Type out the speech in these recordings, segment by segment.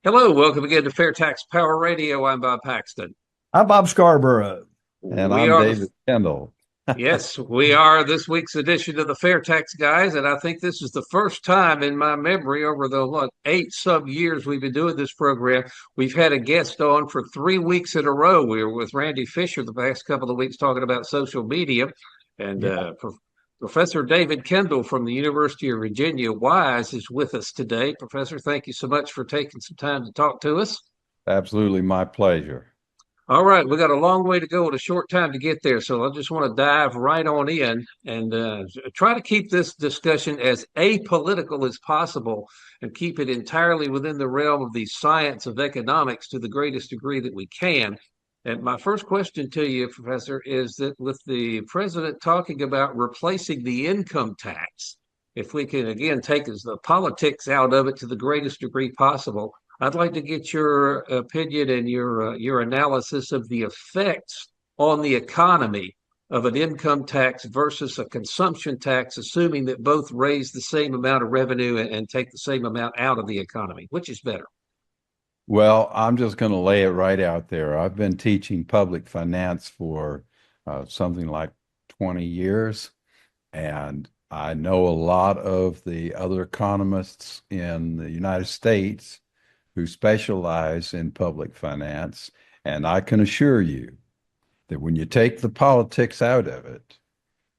Hello, welcome again to Fairtax Power Radio. I'm Bob Paxton. I'm Bob Scarborough. And We I'm are the David Kendall. Yes, we are this week's edition of the Fairtax Guys, and I think this is the first time in my memory over the 8 sub years we've been doing this program. We've had a guest on for 3 weeks in a row. We were with Randy Fisher the past couple of weeks talking about social media, and Yeah, Professor David Kendall from the University of Virginia Wise is with us today. Professor, thank you so much for taking some time to talk to us. Absolutely my pleasure. All right, we got a long way to go and a short time to get there, so I just want to dive right on in and try to keep this discussion as apolitical as possible and keep it entirely within the realm of the science of economics to the greatest degree that we can. And my first question to you, Professor, is that with the president talking about replacing the income tax, if we can again take the politics out of it to the greatest degree possible, I'd like to get your opinion and your analysis of the effects on the economy of an income tax versus a consumption tax, assuming that both raise the same amount of revenue and take the same amount out of the economy. Which is better? Well, I'm just going to lay it right out there. I've been teaching public finance for something like 20 years, and I know a lot of the other economists in the United States who specialize in public finance. And I can assure you that when you take the politics out of it,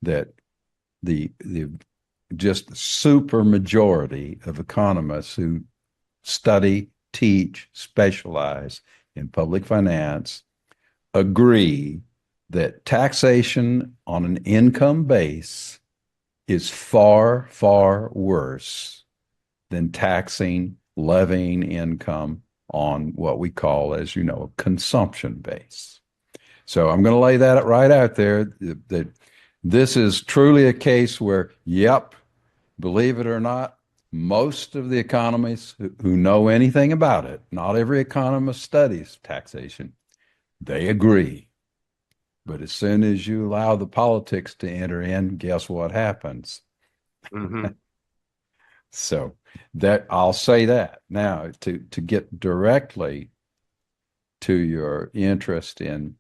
that the just the super majority of economists who study, teach, specialize in public finance agree that taxation on an income base is far, far worse than levying income on what we call, as you know, a consumption base. So I'm going to lay that right out there that this is truly a case where, yep, believe it or not, most of the economists who know anything about it, not every economist studies taxation, they agree. But as soon as you allow the politics to enter in, guess what happens? Mm-hmm. So that I'll say that. Now, to get directly to your interest in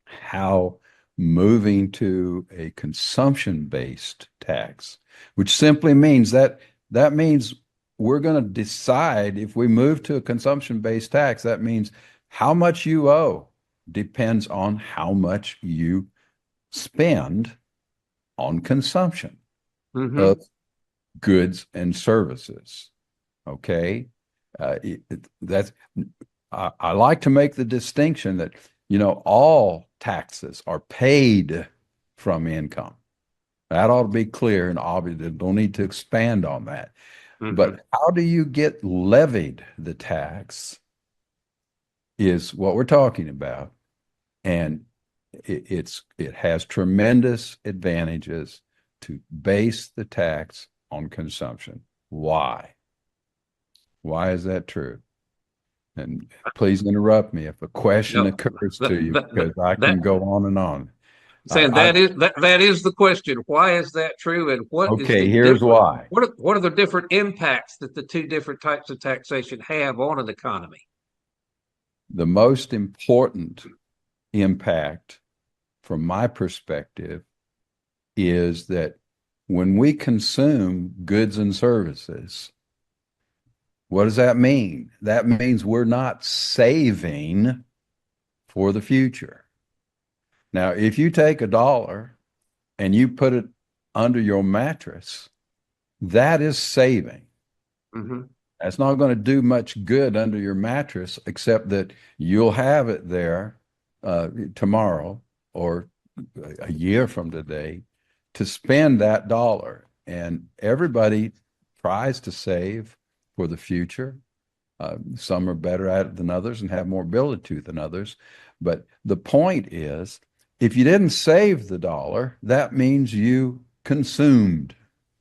how moving to a consumption-based tax, which simply means that means we're going to decide if we move to a consumption-based tax, that means how much you owe depends on how much you spend on consumption Mm-hmm. of goods and services. Okay. That's, I like to make the distinction that, all taxes are paid from income. That ought to be clear and obvious. Don't need to expand on that. Mm-hmm. But how do you get levied the tax is what we're talking about. And it has tremendous advantages to base the tax on consumption. Why? Why is that true? And please interrupt me if a question No, occurs that, to you, that, because I that can go on and on. saying I that is the question. Why is that true, and what is the Okay, here's different? why. What are the different impacts that the two different types of taxation have on an economy? The most important impact, from my perspective, is that when we consume goods and services, what does that mean? That means we're not saving for the future. Now, if you take $1 and you put it under your mattress, that is saving. Mm-hmm. That's not going to do much good under your mattress, except that you'll have it there tomorrow or a year from today to spend that dollar. And everybody tries to save for the future. Some are better at it than others and have more ability to than others. But the point is, if you didn't save the dollar, that means you consumed.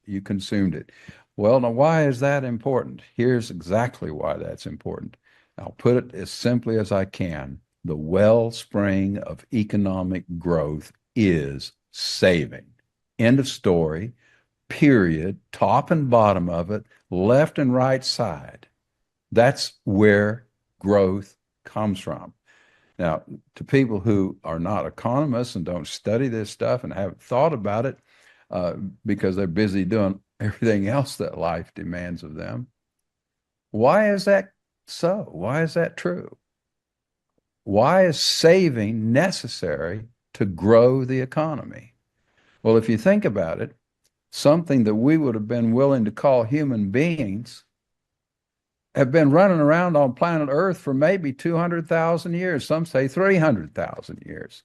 You consumed it. Well, now, why is that important? Here's exactly why that's important. I'll put it as simply as I can. The wellspring of economic growth is saving. End of story, period, top and bottom of it, left and right side. That's where growth comes from. Now, to people who are not economists and don't study this stuff and haven't thought about it because they're busy doing everything else that life demands of them, why is that so? Why is that true? Why is saving necessary to grow the economy? Well, if you think about it, something that we would have been willing to call human beings have been running around on planet Earth for maybe 200,000 years. Some say 300,000 years.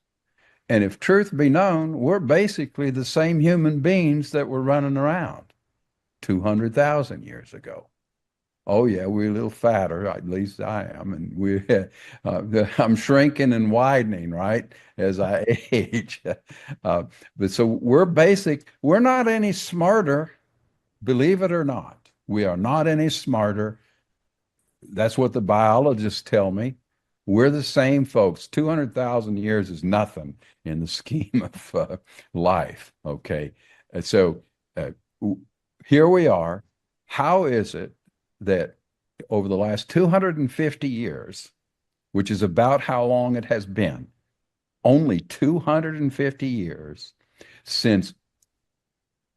And if truth be known, we're basically the same human beings that were running around 200,000 years ago. Oh yeah, we're a little fatter, at least I am, and I'm shrinking and widening, right, as I age. But so we're not any smarter, believe it or not. We are not any smarter. That's what the biologists tell me. We're the same folks. 200,000 years is nothing in the scheme of life. Okay. So uh, here we are. How is it that over the last 250 years, which is about how long it has been, only 250 years since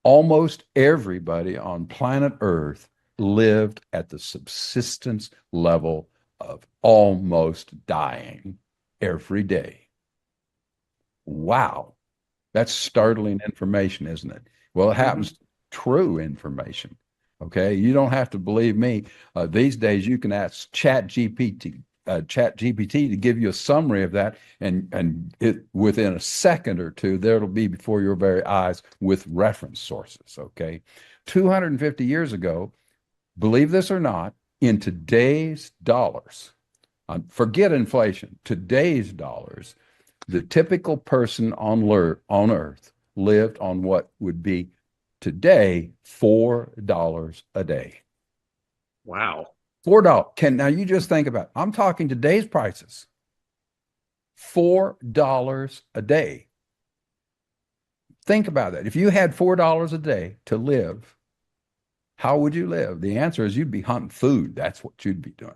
almost everybody on planet Earth lived at the subsistence level of almost dying every day. Wow. That's startling information, isn't it? Well, it happens to be true information. Okay. You don't have to believe me. These days, you can ask Chat GPT to give you a summary of that, and within a second or two, there it'll be before your very eyes with reference sources. Okay. 250 years ago, believe this or not, in today's dollars, forget inflation, today's dollars, the typical person on Earth lived on what would be today $4 a day. Wow. $4. Now you just think about it. I'm talking today's prices. $4 a day. Think about that. If you had $4 a day to live, how would you live? The answer is you'd be hunting food. That's what you'd be doing.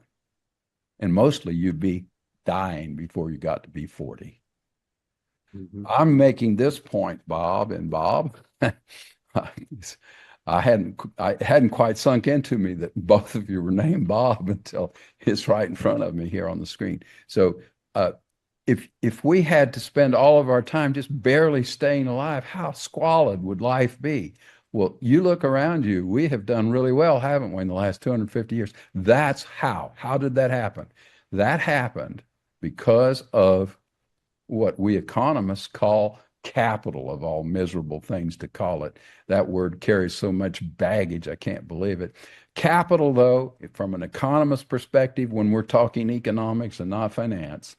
And mostly you'd be dying before you got to be 40. I'm making this point, Bob, I hadn't quite sunk into me that both of you were named Bob until it's right in front of me here on the screen. So if we had to spend all of our time just barely staying alive, how squalid would life be? Well, you look around you, we have done really well, haven't we, in the last 250 years? That's how. How did that happen? That happened because of what we economists call capital, of all miserable things to call it. That word carries so much baggage, I can't believe it. Capital, though, from an economist perspective, when we're talking economics and not finance,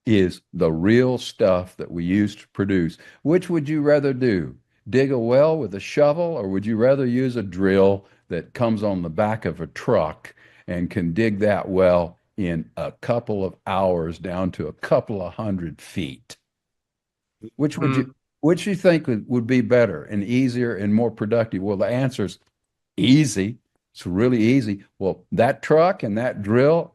is the real stuff that we use to produce. Which would you rather do? Dig a well with a shovel, or would you rather use a drill that comes on the back of a truck and can dig that well in a couple of hours down to a couple of 100 feet? Which you think would be better and easier and more productive? Well, the answer is easy. It's really easy. Well, that truck and that drill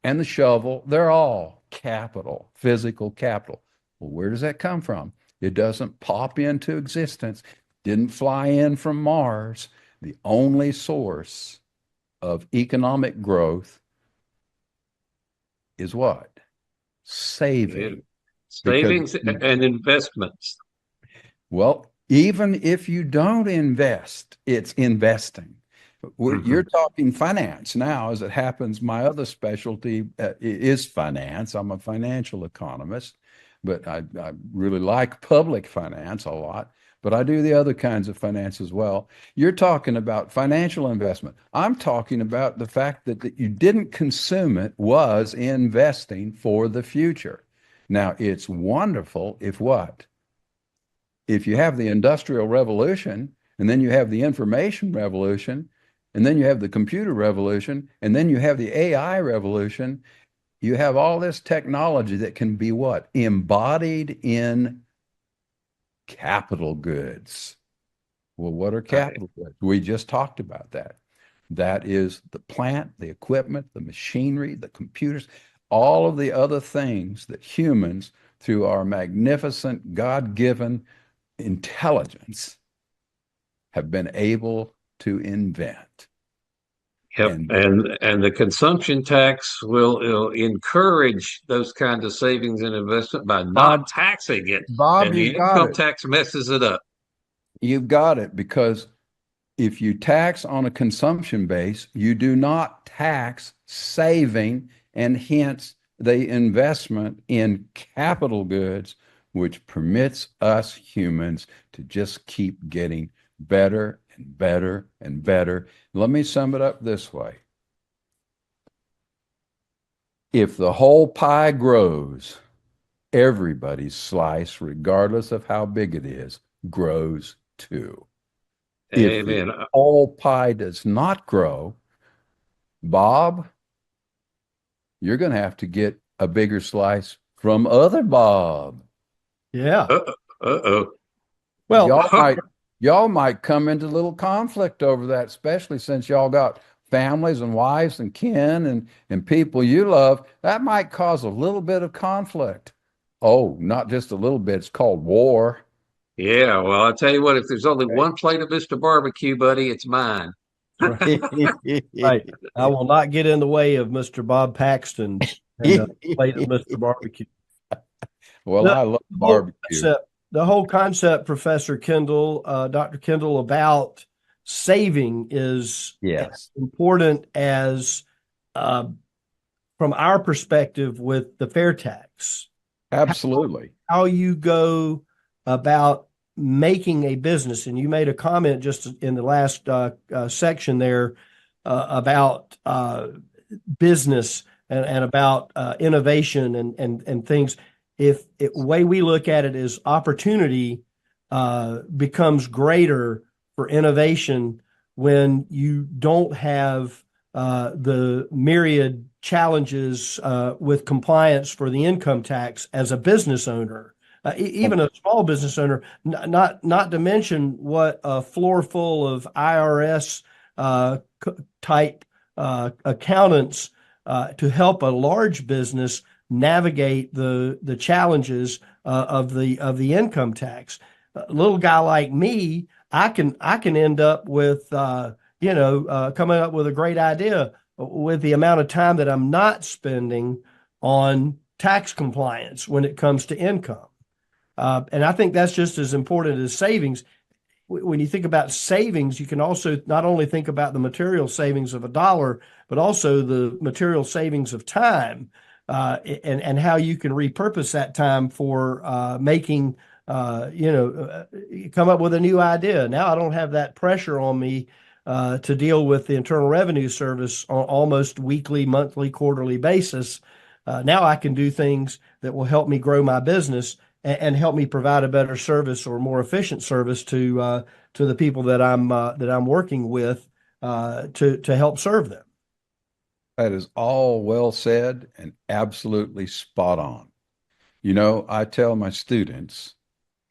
and the shovel, they're all capital, physical capital. Well, where does that come from? It doesn't pop into existence. Didn't fly in from Mars. The only source of economic growth is what? Saving. Savings and investments. Well, even if you don't invest, it's investing. You're talking finance now, as it happens. My other specialty is finance. I'm a financial economist, but I really like public finance a lot. But I do the other kinds of finance as well. You're talking about financial investment. I'm talking about the fact that you didn't consume it was investing for the future. Now, it's wonderful if what? If you have the Industrial Revolution, and then you have the Information Revolution, and then you have the Computer Revolution, and then you have the AI Revolution, you have all this technology that can be what? Embodied in capital goods. Well, what are capital goods? We just talked about that. That is the plant, the equipment, the machinery, the computers, all of the other things that humans, through our magnificent God-given intelligence, have been able to invent. Yep, And and the consumption tax will encourage those kinds of savings and investment by not Bob, taxing it, Bob, and the you've got income it. tax messes it up. You've got it because if you tax on a consumption base, you do not tax saving and hence the investment in capital goods, which permits us humans to just keep getting better and better and better. Let me sum it up this way. If the whole pie grows, everybody's slice, regardless of how big it is, grows too. If the Amen. whole pie does not grow, Bob, you're going to have to get a bigger slice from other Bob. Yeah. Uh-oh. Well, Y'all might come into a little conflict over that, especially since y'all got families and wives and kin and people you love. That might cause a little bit of conflict. Oh, not just a little bit. It's called war. Yeah, well, I'll tell you what, if there's only one plate of Mr. Barbecue, buddy, it's mine. right. I will not get in the way of Mr. Bob Paxton and a plate of Mr. Barbecue. Well, The I love whole barbecue. concept, the whole concept, Professor Kendall, Dr. Kendall, about saving is as Yes, important as, uh, from our perspective, with the fair tax. absolutely. How you go about making a business. And you made a comment just in the last section there about business and about innovation and things. If way we look at it is opportunity becomes greater for innovation when you don't have the myriad challenges with compliance for the income tax as a business owner. Even a small business owner, not to mention what a floor full of IRS type accountants to help a large business navigate the challenges of the income tax. A little guy like me, I can end up with coming up with a great idea with the amount of time that I'm not spending on tax compliance when it comes to income. And I think that's just as important as savings. When you think about savings, you can also not only think about the material savings of a dollar, but also the material savings of time, and how you can repurpose that time for making, come up with a new idea. Now I don't have that pressure on me to deal with the Internal Revenue Service on almost weekly, monthly, quarterly basis. Now I can do things that will help me grow my business and help me provide a better service or more efficient service to the people that I'm working with to help serve them. That is all well said and absolutely spot on. You know, I tell my students,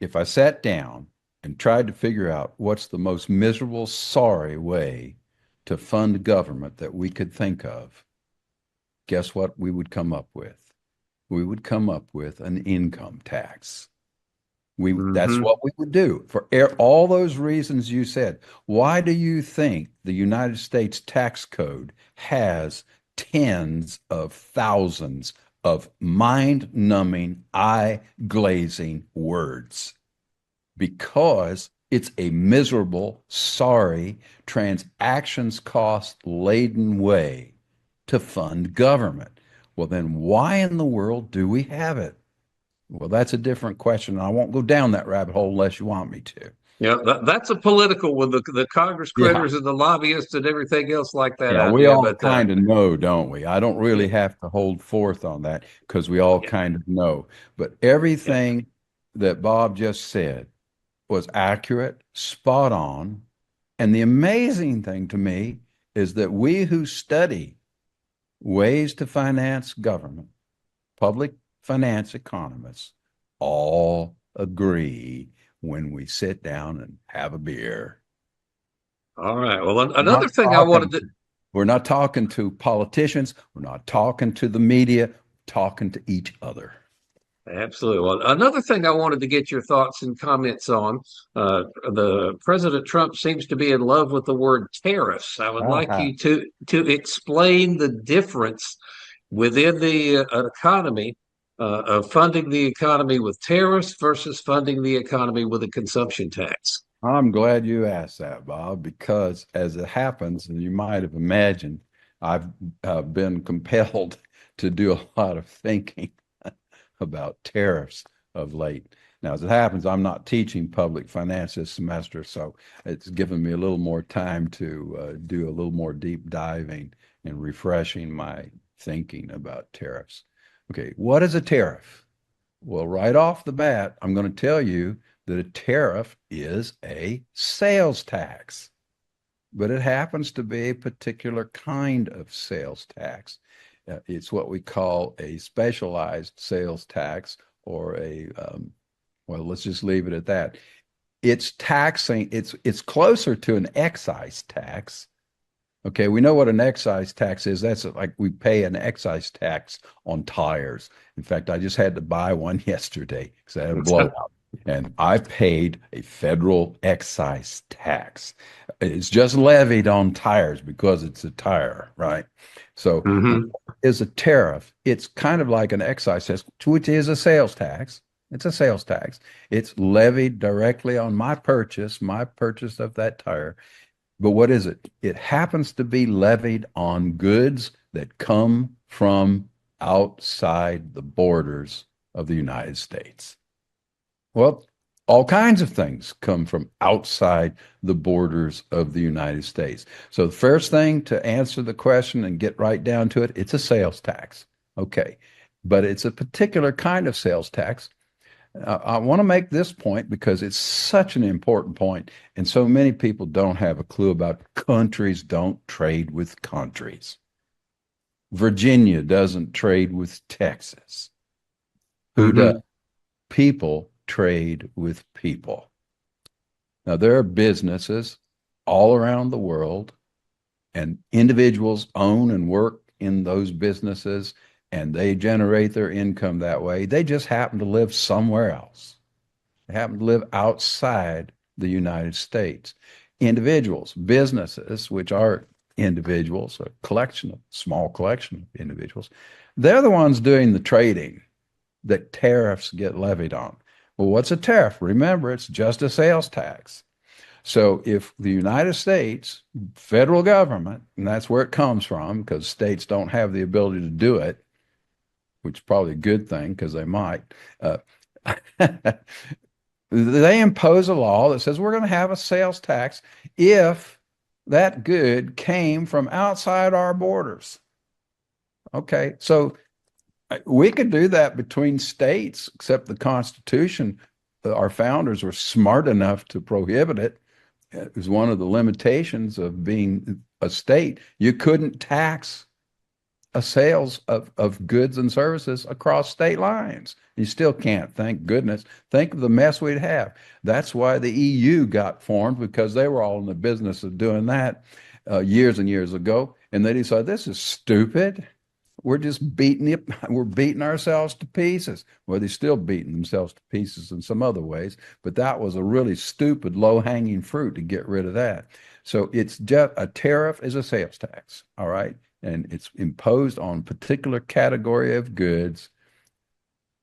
if I sat down and tried to figure out what's the most miserable, sorry way to fund government that we could think of, guess what we would come up with? We would come up with an income tax. That's Hmm. what we would do for all those reasons you said. Why do you think the United States tax code has tens of thousands of mind-numbing, eye-glazing words? Because it's a miserable, sorry, transactions cost laden way to fund government. Well, then why in the world do we have it? Well, that's a different question. I won't go down that rabbit hole unless you want me to. Yeah, that's a political with the Congress Yeah. critters and the lobbyists and everything else like that Yeah, out we there. all But kind of know, don't we? I don't yeah, really have to hold forth on that because we all yeah, kind of know. But yeah. everything that Bob just said was accurate, spot on. And the amazing thing to me is that we who study ways to finance government, public finance economists, all agree when we sit down and have a beer. All right. Well, We're another not thing I wanted talking, to, we're not talking to politicians. We're not talking to the media, talking to each other. absolutely. Well, another thing I wanted to get your thoughts and comments on, the President Trump seems to be in love with the word tariffs. I would like Uh-huh. you to explain the difference within the economy of funding the economy with tariffs versus funding the economy with a consumption tax. I'm glad you asked that, Bob, because as it happens, and you might have imagined, I've been compelled to do a lot of thinking about tariffs of late. Now, as it happens, I'm not teaching public finance this semester, so it's given me a little more time to do a little more deep diving and refreshing my thinking about tariffs. Okay, what is a tariff? Well, right off the bat, I'm going to tell you that a tariff is a sales tax, but it happens to be a particular kind of sales tax. It's what we call a specialized sales tax or well, let's just leave it at that. It's taxing, it's closer to an excise tax. Okay, we know what an excise tax is. That's like we pay an excise tax on tires. In fact, I just had to buy one yesterday because I had a blowout. And I paid a federal excise tax. It's just levied on tires because it's a tire, right? So, Mm-hmm. is a tariff. It's kind of like an excise tax, which is a sales tax. It's a sales tax. It's levied directly on my purchase of that tire. But what is it? It happens to be levied on goods that come from outside the borders of the United States. Well, all kinds of things come from outside the borders of the United States. So the first thing to answer the question and get right down to it, it's a sales tax. Okay. But it's a particular kind of sales tax. I want to make this point because it's such an important point, and so many people don't have a clue about countries don't trade with countries. Virginia doesn't trade with Texas. Who does? Mm-hmm. People trade with people. Now, there are businesses all around the world, and individuals own and work in those businesses, and they generate their income that way. They just happen to live somewhere else. They happen to live outside the United States. Individuals, businesses, which are individuals, a small collection of individuals, they're the ones doing the trading that tariffs get levied on. Well, what's a tariff? Remember, it's just a sales tax. So if the United States federal government, and that's where it comes from, because states don't have the ability to do it, which is probably a good thing because they might, they impose a law that says we're going to have a sales tax if that good came from outside our borders. Okay, so we could do that between states, except the Constitution, our founders were smart enough to prohibit it. It was one of the limitations of being a state. You couldn't tax a sales of goods and services across state lines. You still can't, thank goodness. Think of the mess we'd have. That's why the EU got formed, because they were all in the business of doing that years and years ago. And they decided this is stupid. We're just we're beating ourselves to pieces. Well, they're still beating themselves to pieces in some other ways, but that was a really stupid low-hanging fruit to get rid of that. So it's just a tariff is a sales tax, all right? And it's imposed on a particular category of goods.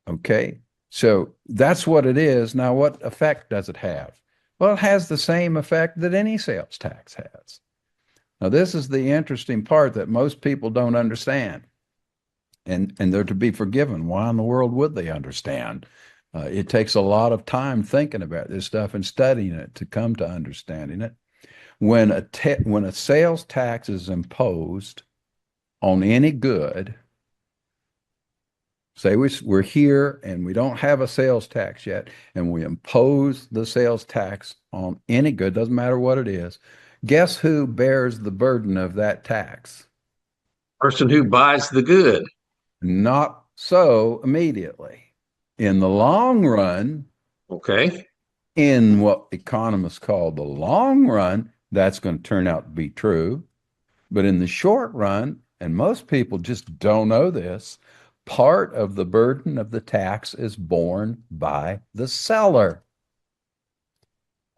Okay, so that's what it is. Now, what effect does it have? Well, it has the same effect that any sales tax has. Now, this is the interesting part that most people don't understand. And they're to be forgiven. Why in the world would they understand? It takes a lot of time thinking about this stuff and studying it to come to understanding it. When a sales tax is imposed on any good, say we're here and we don't have a sales tax yet, and we impose the sales tax on any good, doesn't matter what it is, guess who bears the burden of that tax? Person who buys the good. Not so immediately. In the long run, Okay. in what economists call the long run, that's going to turn out to be true. But in the short run, and most people just don't know this, part of the burden of the tax is borne by the seller.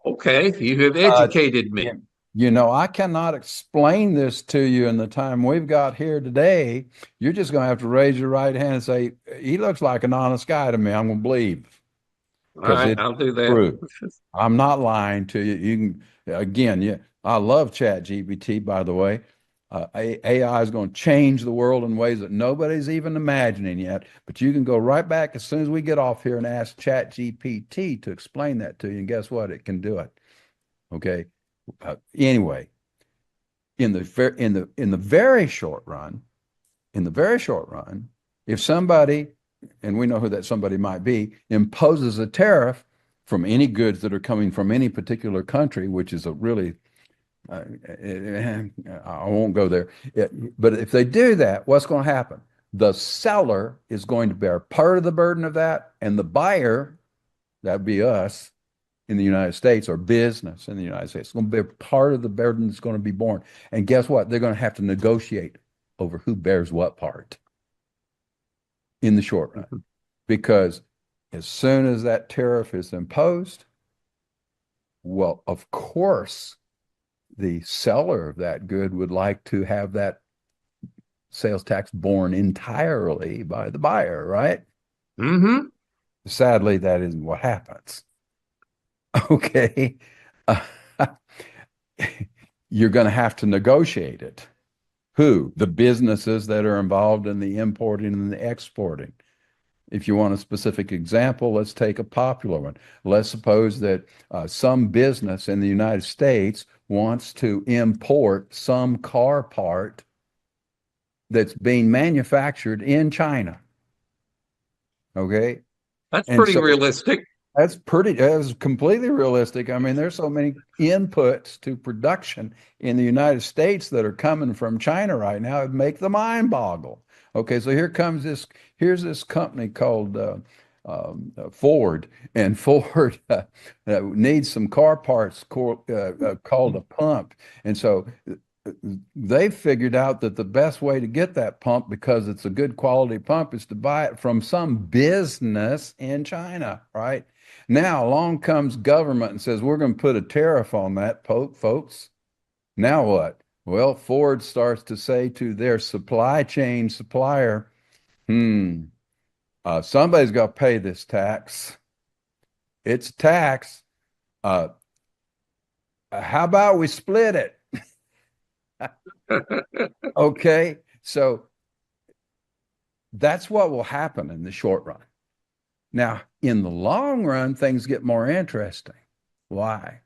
Okay, you have Uh, educated me. you know, I cannot explain this to you in the time we've got here today. You're just going to have to raise your right hand and say, he looks like an honest guy to me. I'm going to believe All because right, it's I'll do that. true. I'm not lying to you. You can, again, yeah, I love Chat GPT, by the way. AI is going to change the world in ways that nobody's even imagining yet. But you can go right back as soon as we get off here and ask Chat GPT to explain that to you. And guess what? It can do it. Okay. Anyway, in the very short run, if somebody, and we know who that somebody might be, imposes a tariff from any goods that are coming from any particular country, which is a really I won't go there. But if they do that, what's going to happen? The seller is going to bear part of the burden of that, and the buyer, that'd be us in the United States, or business in the United States, is going to bear part of the burden that's going to be borne. And guess what? They're going to have to negotiate over who bears what part in the short run. Because as soon as that tariff is imposed, well, of course, the seller of that good would like to have that sales tax borne entirely by the buyer, right? Mm-hmm. Sadly, that isn't what happens. Okay. Uh, you're going to have to negotiate it. Who? The businesses that are involved in the importing and the exporting. If you want a specific example, let's take a popular one. Let's suppose that some business in the United States wants to import some car part that's being manufactured in China. Okay. That's And pretty so realistic. that's completely realistic. I mean, there's so many inputs to production in the United States that are coming from China right now. It'd make the mind boggle. Okay, so here's this company called Ford, and Ford needs some car parts called a pump. And so they figured out that the best way to get that pump, because it's a good quality pump, is to buy it from some business in China, right? Now along comes government and says, we're going to put a tariff on that, folks. Now what? Well, Ford starts to say to their supply chain supplier, somebody's got to pay this tax. It's a tax. Uh, how about we split it? Okay. So that's what will happen in the short run. Now, in the long run, things get more interesting. Why?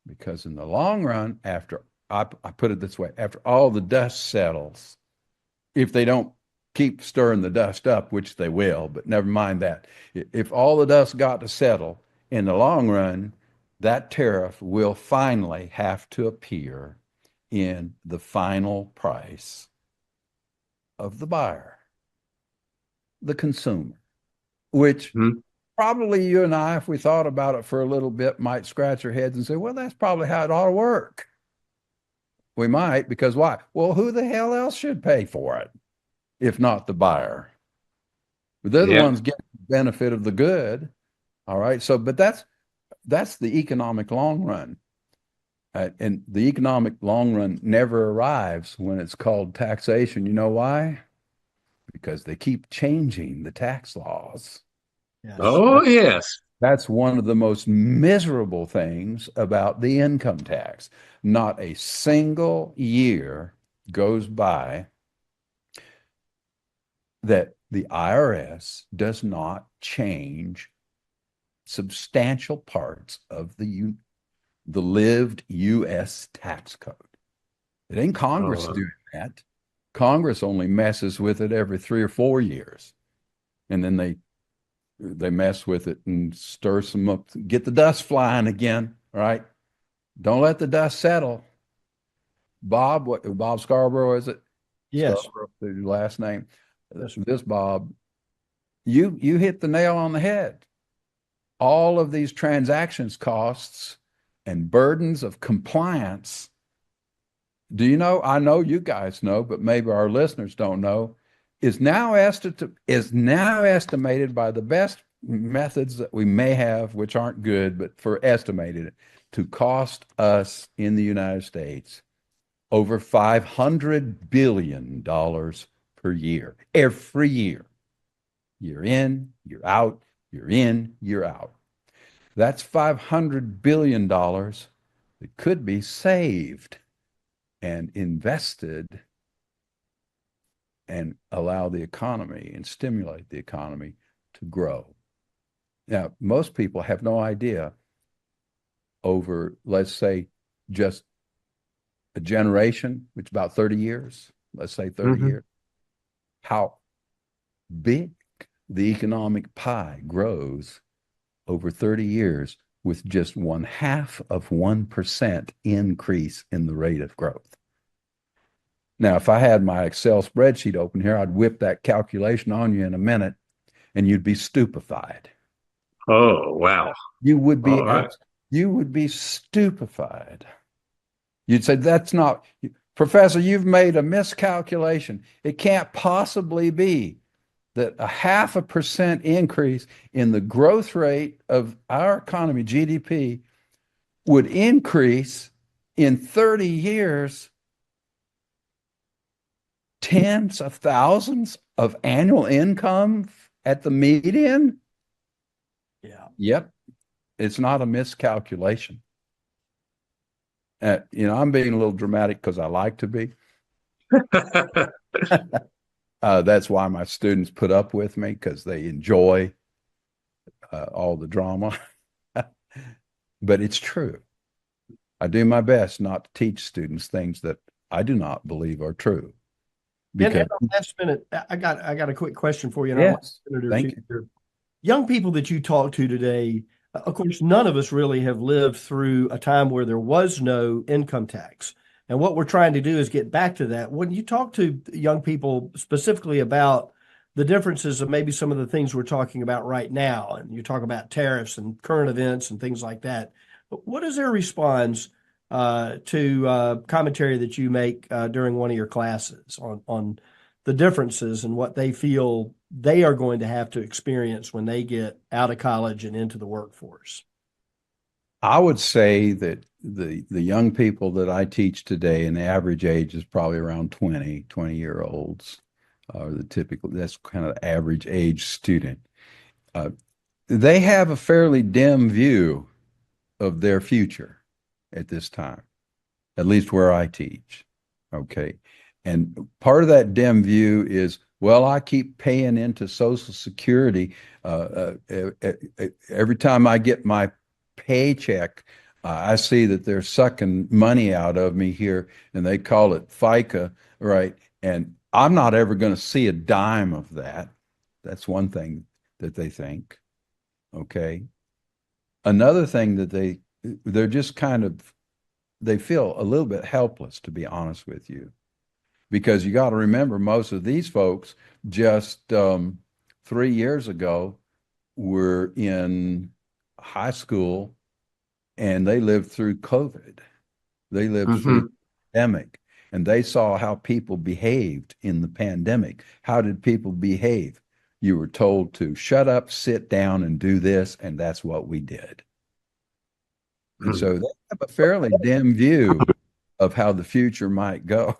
Because in the long run, after I put it this way, after all the dust settles, if they don't keep stirring the dust up, which they will, but never mind that. If all the dust got to settle, in the long run, that tariff will finally have to appear in the final price of the buyer, the consumer, which probably you and I, if we thought about it for a little bit, might scratch our heads and say, well, that's probably how it ought to work. We might, because why? Well, who the hell else should pay for it if not the buyer? But they're the Yeah. ones getting the benefit of the good. All right. So, but that's the economic long run. And the economic long run never arrives when it's called taxation. You know why? Because they keep changing the tax laws. Yes. Oh, yes. That's one of the most miserable things about the income tax. Not a single year goes by that the IRS does not change substantial parts of the lived U.S. tax code. It ain't Congress Oh, doing that. Congress only messes with it every 3 or 4 years, and then they mess with it and stir some up, get the dust flying again. Right? Don't let the dust settle. Bob Scarborough, is it? Yes. Scarborough, your last name. Yes. This Bob, you hit the nail on the head. All of these transactions costs and burdens of compliance. Do you know? I know you guys know, but maybe our listeners don't know, is now estimated by the best methods that we may have, which aren't good, but for estimated it, to cost us in the United States over $500 billion per year, every year. Year in, year out, year in, year out. That's $500 billion that could be saved and invested and allow the economy and stimulate the economy to grow. Now, most people have no idea over, let's say, just a generation, which is about 30 years, let's say 30 years, how big the economic pie grows over 30 years with just 0.5% increase in the rate of growth. Now, if I had my Excel spreadsheet open here, I'd whip that calculation on you in a minute and you'd be stupefied. Oh, wow. You would be, right. You would be stupefied. You'd say, that's not, Professor, you've made a miscalculation. It can't possibly be that 0.5% increase in the growth rate of our economy, GDP, would increase in 30 years tens of thousands of annual income at the median? Yeah. Yep. It's not a miscalculation. I'm being a little dramatic because I like to be. That's why my students put up with me, because they enjoy all the drama. But it's true. I do my best not to teach students things that I do not believe are true. Because last minute, I got a quick question for you. And yes, thank you. Young people that you talk to today, of course, none of us really have lived through a time where there was no income tax. And what we're trying to do is get back to that. When you talk to young people specifically about the differences of maybe some of the things we're talking about right now, and you talk about tariffs and current events and things like that, what is their response to commentary that you make during one of your classes on the differences and what they feel they are going to have to experience when they get out of college and into the workforce? I would say that the young people that I teach today, and the average age is probably around 20-year-olds, are the typical, that's kind of the average age student. They have a fairly dim view of their future at this time, at least where I teach. Okay. And part of that dim view is, well, I keep paying into Social Security. Every time I get my paycheck, I see that they're sucking money out of me here, and they call it FICA, right? And I'm not ever going to see a dime of that. That's one thing that they think. Okay. Another thing that they're just kind of, they feel a little bit helpless, to be honest with you, because you got to remember, most of these folks just 3 years ago were in high school and they lived through COVID. They lived through the pandemic, and they saw how people behaved in the pandemic. How did people behave? You were told to shut up, sit down, and do this, and that's what we did. And so they have a fairly dim view of how the future might go,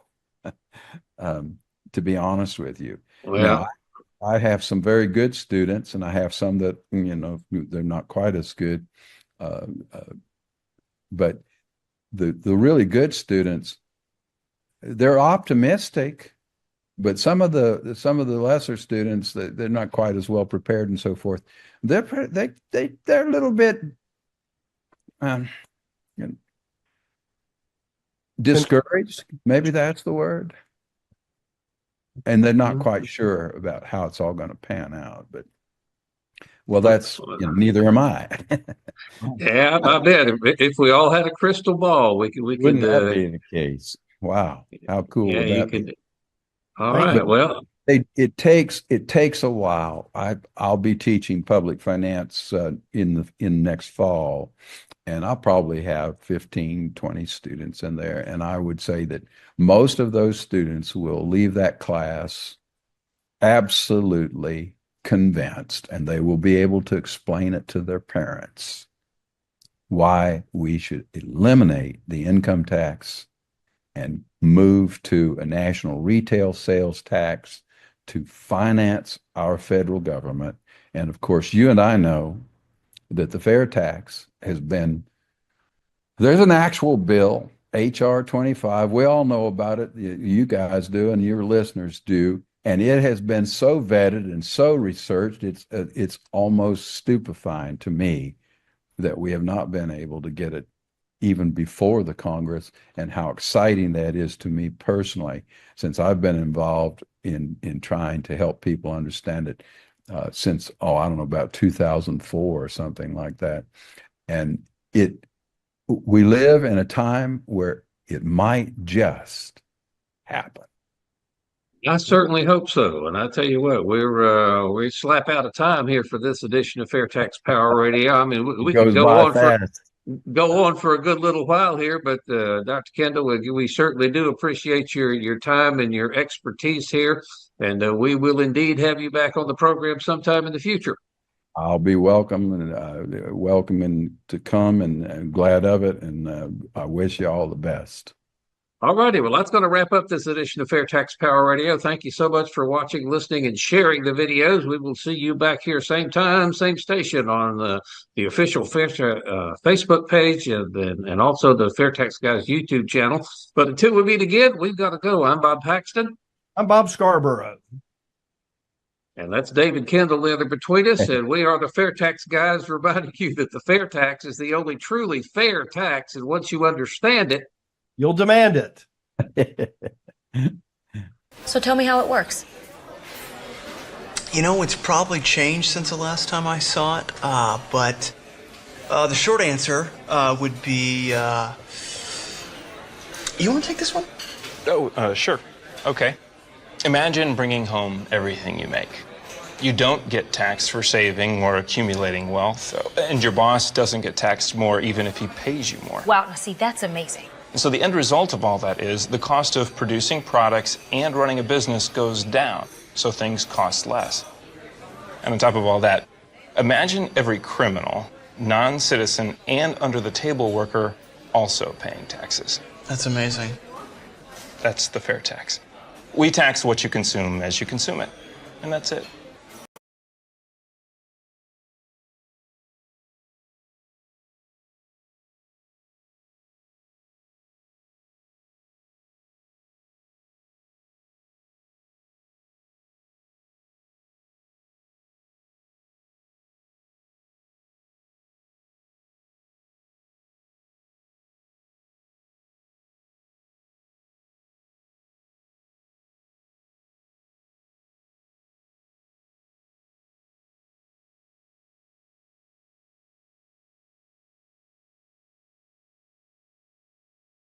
to be honest with you. Well, now, I have some very good students, and I have some that, they're not quite as good. But the really good students, they're optimistic, but some of the lesser students, they're not quite as well prepared and so forth. They're a little bit discouraged, maybe that's the word, and they're not quite sure about how it's all going to pan out. But well, that's neither am I. Yeah, I bet if we all had a crystal ball, we could. Wouldn't that be the case? Wow, how cool would that be? All right. Well, It takes a while. I'll be teaching public finance in next fall, and I'll probably have 15, 20 students in there. And I would say that most of those students will leave that class absolutely convinced, and they will be able to explain it to their parents why we should eliminate the income tax and move to a national retail sales tax to finance our federal government. And of course, you and I know that the fair tax has been, there's an actual bill, HR 25. We all know about it. You guys do, and your listeners do. And it has been so vetted and so researched, it's almost stupefying to me that we have not been able to get it even before the Congress, and how exciting that is to me personally, since I've been involved in trying to help people understand it since, I don't know, about 2004 or something like that. And we live in a time where it might just happen. I certainly hope so. And I tell you what, we slap out of time here for this edition of FAIRtax Power Radio. I mean, we could Goes by fast. go on for a good little while here, but Dr. Kendall, we certainly do appreciate your time and your expertise here, and we will indeed have you back on the program sometime in the future. I'll be welcome and welcoming to come, and glad of it, and I wish you all the best. All righty. Well, that's going to wrap up this edition of FAIRtax Power Radio. Thank you so much for watching, listening, and sharing the videos. We will see you back here same time, same station on the official Facebook page and also the FAIRtax Guys YouTube channel. But until we meet again, we've got to go. I'm Bob Paxton. I'm Bob Scarborough. And that's David Kendall there between us. And we are the FAIRtax Guys, reminding you that the fair tax is the only truly fair tax. And once you understand it, you'll demand it. So tell me how it works. You know, it's probably changed since the last time I saw it, but the short answer would be, you want to take this one? Oh, sure. Okay. Imagine bringing home everything you make. You don't get taxed for saving or accumulating wealth, and your boss doesn't get taxed more even if he pays you more. Wow, now see, that's amazing. So the end result of all that is the cost of producing products and running a business goes down, so things cost less. And on top of all that, imagine every criminal, non-citizen, and under-the-table worker also paying taxes. That's amazing. That's the fair tax. We tax what you consume as you consume it, and that's it.